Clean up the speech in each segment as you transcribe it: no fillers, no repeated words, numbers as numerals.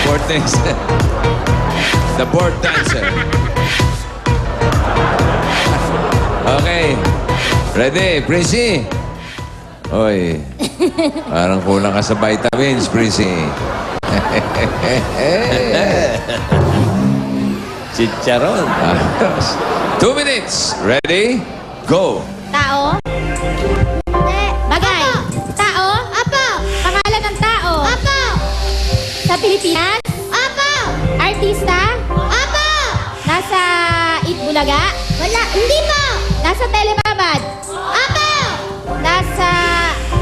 board dancer. The board dancer. Okay. Ready, Prissy? Oy. Parang kulang ka sa vitamins, Prissy. Chicharon. 2 minutes. Ready? Go. Tao? Hindi. Bagay? Tao? Apo. Pangalan ng tao? Apo. Sa Pilipinas? Apo. Artista? Apo. Nasa Itbulaga? Wala. Hindi po. Nasa Telebabad? Apo. Nasa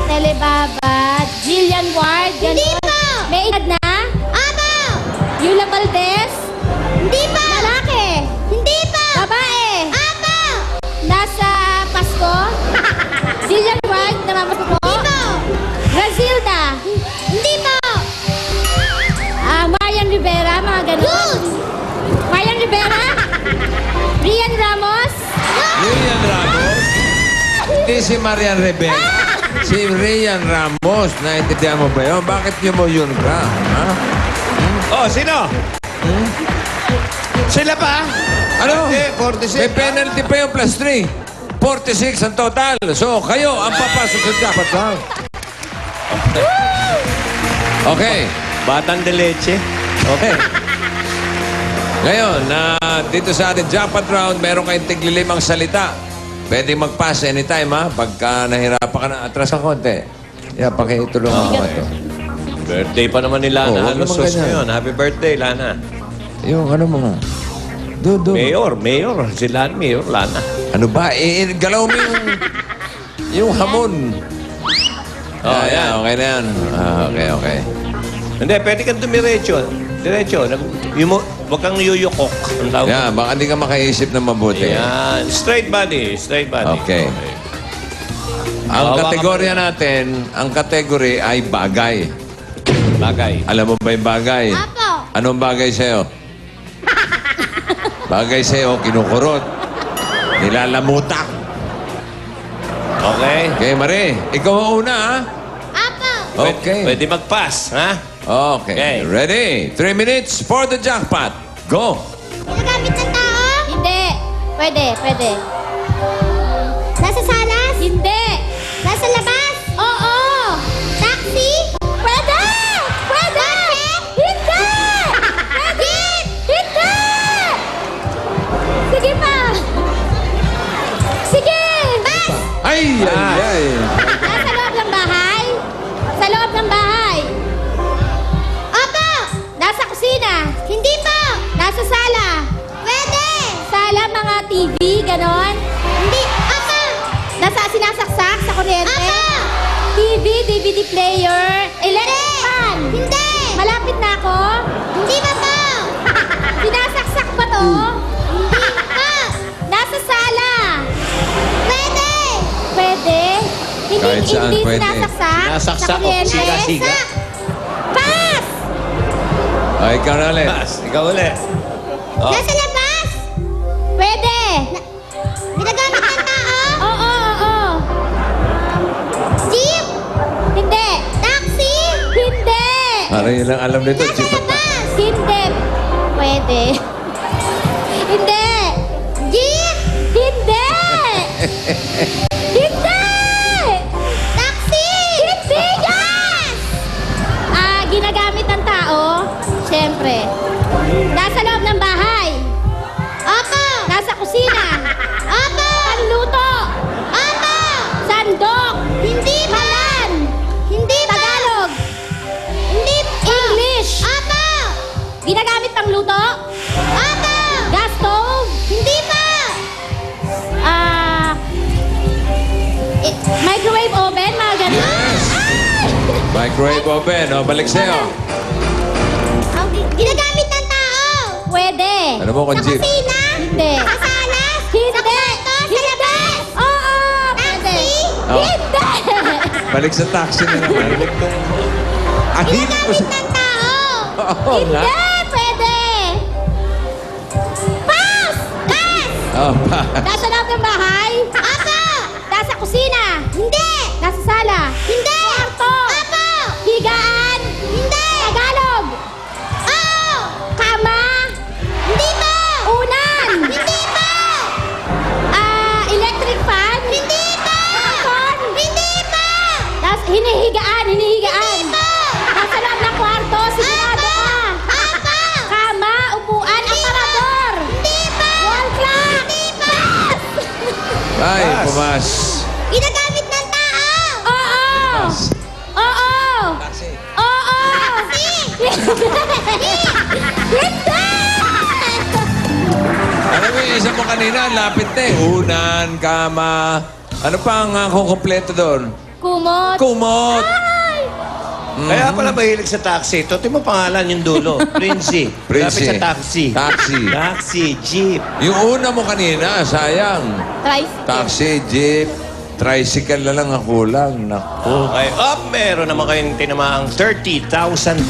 Telebabad? Jillian Ward? Hindi po. May edad na? Apo. Yula Valdez? Hindi po. Lalaki? Hindi po. Babae? Apo. Nasa Pasko? Jillian Ward? Namamasko po? Hindi po. Grazilda? Hindi po. Marian Rivera? Mga ganun? Marian Rivera? Rian Ramos? Rian Ramos? Hindi si Marian Rivera. Si Rian Ramos. Naintindihan mo ba yun? Bakit yun mo yun ka? Ha? Oh, sino? Sila pa? Ano? Hindi, 46. May penalty pa yung plus 3. 46 ang total. So, kayo ang papasok sa dapat lang. Okay. Batang de leche. Okay. Ngayon, dito sa ating jackpot round, meron kayong tiglilimang salita. Pwede mag-pass anytime, ha? Pagka nahirapan ka na, atras ka konti. Pakitulungan mo ito. Birthday pa naman ni Lana. Oh, huwag Ano naman sos ganyan. ngayon? Happy birthday, Lana. Yung ano mo nga. Do. Mayor. Si Lana, Mayor, Lana. Ano ba? Galaw mo yung hamon. Oh, yan. Okay na yan. Okay. Hindi, pwede kang dumiretso. Diretso. Huwag kang yuyukok. Ang tawag. Yan, baka hindi ka makaisip na mabuti. Yan. Straight body. Okay. Ang kategorya natin, ang kategory ay bagay. Bagay. Alam mo ba yung bagay? Apo. Anong bagay sa'yo? Bagay sa'yo, kinukurot. Nilalamutak. Okay. Okay, Marie. Ikaw ang una, ha? Apo. Okay. Pwede mag-pass, ha? Okay. Okay. Ready? 3 minutes for the jackpot. Go! Ginagamit ng tao? Hindi. Pwede. Nasa salas? Hindi. Nasa labas? Oo. Taxi? Pwede! Hindi! Hindi! Sige pa! Sige! Bas! Ay! Nasa loob ng bahay? Sa loob ng bahay? Opo! Nasa kusina? Hindi po! Nasa sala? Pwede! Sala, mga TV, ganon? Hindi! Opo! Nasa sinasaksak sa kuryente? Opo! TV, DVD player, electric fan? Hindi! Malapit na ako? Hindi pa po! Sinasaksak ba to? Hindi po! Nasa sala? Pwede! Kahit saan Hindi pwede. sinasaksak? Sinasaksak sa o kuryente? siga-siga? Pass! Ay, ikaw na ulit. Pass. Ikaw ulit. Oh. Nasa labas? Pwede. Ginagamit ng tao? Oo. Jeep? Hindi. Taxi? Hindi. Parang yun ang alam nito. Nasa labas? Hindi. Pwede. Hindi. Jeep? Hindi. Hindi. Taxi? Hindi. Yes! Ginagamit ng tao? Siyempre. Nasa loob ng bahay? Opo. Nasa kusina? Opo. Panluto? Opo. Sandok? Hindi pa. Halan? Hindi pa. Tagalog? Hindi pa. English? Opo. Ginagamit pang luto? Opo. Gas stove? Hindi pa. Microwave oven? Mga ganun? Yes. Microwave oven. O, balik sa'yo. Ginagamit ng tao? Pwede. Ano mo kung Sa jeep? kusina? Hindi. Sa salas? Hindi. Sa kwarto? Sa labas? Oo, pwede. Oh. Hindi. Balik sa taxi na naman. Ahilin ko Ginagamit sa... ng tao? Oo Hindi, nga. pwede. Pass! Oh, Nasa loob ng bahay? Apo! Nasa kusina? Hindi! Nasa sala? Hindi! Kwarto? Apo! Higaan? Hindi! Tagalog? kanina, lapit na eh. Unan, kama. Ano pa ang kukumpleto doon? Kumot. Kumot. Ay! Kaya pala mahilig sa taxi. Ito mo pangalan yung dulo. Princey. Princey. Lapit sa taxi. Taxi. Taxi, jeep. Yung una mo kanina, sayang. Tricycle. Taxi, jeep, tricycle na lang ang kulang. Naku. Okay, up. Meron naman kayong tinamaang 30,000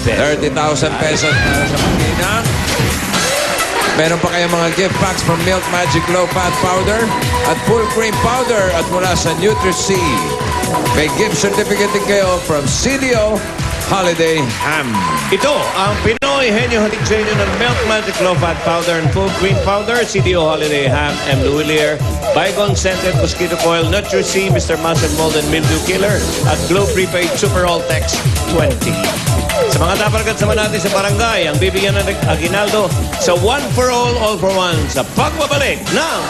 pesos. 30,000 pesos para sa makina. Meron pa kayong mga gift packs from Milk Magic Low Fat Powder at Full Cream Powder at mula sa Nutri-C. May gift certificate din kayo from CDO Holiday Ham. Ito ang Pinoy Henyo Hatid sa inyo ng Milk Magic Low Fat Powder and Full Cream Powder, CDO Holiday Ham, M. Louis Bygone Scented Mosquito Coil, Nutri-C, Mr. Mouse and Mold and Mildew Killer, at Glow Prepaid Super All Text 20. Sa mga taparagat sama natin sa barangay, ang bibigyan ng aginaldo sa One for All for One sa pagbabalik ng